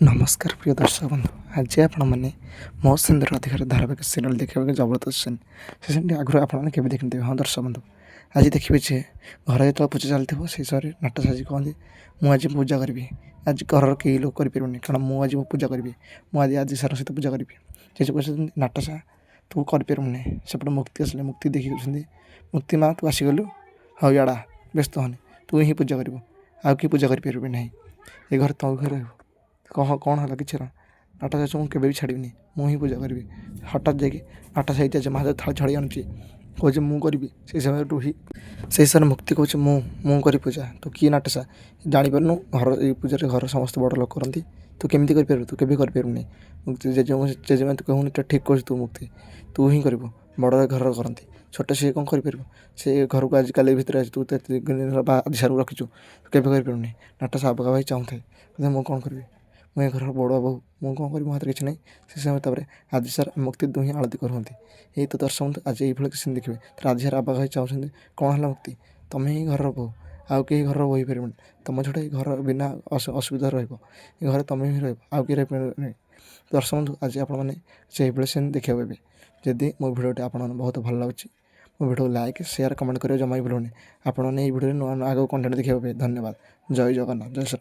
ନମସ୍କାର ପ୍ରିୟ ଦର୍ଶକ ବନ୍ଧୁ। ଆଜି ଆପଣମାନେ ମୋ ସୁନ୍ଦର ଅଧିକାର ଧାରାବାହିକ ସିରିଏଲ୍ ଦେଖିବାକୁ ଜବରଦସ୍ତ ସେସନ୍ଟି ଆଗରୁ ଆପଣମାନେ କେବେ ଦେଖିନଥିବେ। ହଁ ଦର୍ଶକ ବନ୍ଧୁ, ଆଜି ଦେଖିବେ ଯେ ଘରେ ଯେତେବେଳେ ପୂଜା ଚାଲିଥିବ ସେହି ସମୟରେ ନାଟ ସାଜି କହନ୍ତି, ମୁଁ ଆଜି ପୂଜା କରିବି। ଆଜି ଘରର କେହି ଲୋକ କରିପାରିବନି, କାରଣ ମୁଁ ଆଜି ପୂଜା କରିବି। ମୁଁ ଆଜି ସାର ସହିତ ପୂଜା କରିବି। ଜେଜେ କହୁଛନ୍ତି, ନାଟସା ତୁ କରିପାରିବୁନି। ସେପଟେ ମୁକ୍ତି ଆସିଲେ, ମୁକ୍ତି ଦେଖି କହୁଛନ୍ତି, ମୁକ୍ତି ମା' ତୁ ଆସିଗଲୁ, ହଉ ଇଆଡ଼ା ବ୍ୟସ୍ତ ହନି, ତୁ ହିଁ ପୂଜା କରିବୁ, ଆଉ କେହି ପୂଜା କରିପାରିବେ ନାହିଁ। ଏ ଘରେ ତୁ ଘରେ ରହିବୁ। କ'ଣ ହେଲା, କିଛି ହେଲା। ନାଟ ସାଜି ମୁଁ କେବେ ବି ଛାଡ଼ିବିନି, ମୁଁ ହିଁ ପୂଜା କରିବି। ହଠାତ୍ ଯାଇକି ନାଟ ସାହି ଜେଜେମା ଥାଳି ଛଡ଼େଇ ଆଣୁଛି, କହୁଛି ମୁଁ କରିବି। ସେହି ସମୟରେ ସେହି ସମୟରେ ମୁକ୍ତି କହୁଛି, ମୁଁ କରି ପୂଜା, ତୁ କିଏ ନାଟସା ଜାଣିପାରୁନୁ? ଏଇ ପୂଜାରେ ଘର ସମସ୍ତେ ବଡ଼ ଲୋକ କରନ୍ତି, ତୁ କେମିତି କରିପାରିବୁ? ତୁ କେବେ କରିପାରିବୁନି। ଜେଜେମା ତୁ କହୁନି, ଠିକ୍ କହୁଛୁ ତୁ ମୁକ୍ତି, ତୁ ହିଁ କରିବୁ। ବଡ଼ ଘରର କରନ୍ତି, ଛୋଟ ସିଏ କ'ଣ କରିପାରିବ? ସେ ଘରକୁ ଆଜିକାଲି ଭିତରେ ଆଜି ତୁ ଆଜି ସାରକୁ ରଖିଛୁ, ତୁ କେବେ କରିପାରିବୁନି। ନାଟସା ଆବକା ଭାଇ ଚାହୁଁଥାଏ, ମୁଁ କ'ଣ କରିବି? ମୁଁ ଏ ଘରର ବଡ଼ ବୋହୂ, ମୁଁ କ'ଣ କରିବି? ମୋ ହାତରେ କିଛି ନାହିଁ। ସେ ସମୟରେ ତାପରେ ଆଜି ସାର୍ ମୁକ୍ତି ଦୁହିଁ ଆଳତୀ କରୁଛନ୍ତି। ଏଇ ତ ଦର୍ଶକ ବନ୍ଧୁ, ଆଜି ଏଇଭଳି କିଛି ଦେଖିବେ। ଆଜି ସାର୍ ଆବକା ଭାଇ ଚାହୁଁଛନ୍ତି, କ'ଣ ହେଲା ମୁକ୍ତି, ତମେ ହିଁ ଘରର ବୋହୂ, ଆଉ କେହି ଘରର ବୋହୂ ହେଇପାରିବନି। ତମ ଛଡ଼ା ଏ ଘର ବିନା ଅସୁବିଧାରେ ରହିବ। ଏ ଘରେ ତମେ ହିଁ ରହିବ, ଆଉ କେହି ରହିପାରିବନି। ଦର୍ଶକ ବନ୍ଧୁ, ଆଜି ଆପଣମାନେ ସେଇଭଳି ସିନ୍ ଦେଖିବାକୁ ପାଇବେ। ଯଦି ମୋ ଭିଡ଼ିଓଟି ଆପଣମାନଙ୍କୁ ବହୁତ ଭଲ ଲାଗୁଛି, ମୋ ଭିଡ଼ିଓକୁ ଲାଇକ୍, ସେୟାର, କମେଣ୍ଟ କରିବା ଜମା ବି ଭୁଲନି। ଆପଣମାନେ ଏଇ ଭିଡ଼ିଓରେ ନୂଆ ଆଗକୁ କଣ୍ଟେଣ୍ଟ ଦେଖିବାକୁ ପାଇବେ। ଧନ୍ୟବାଦ। ଜୟ ଜଗନ୍ନାଥ, ଜୟ ଶ୍ରୀ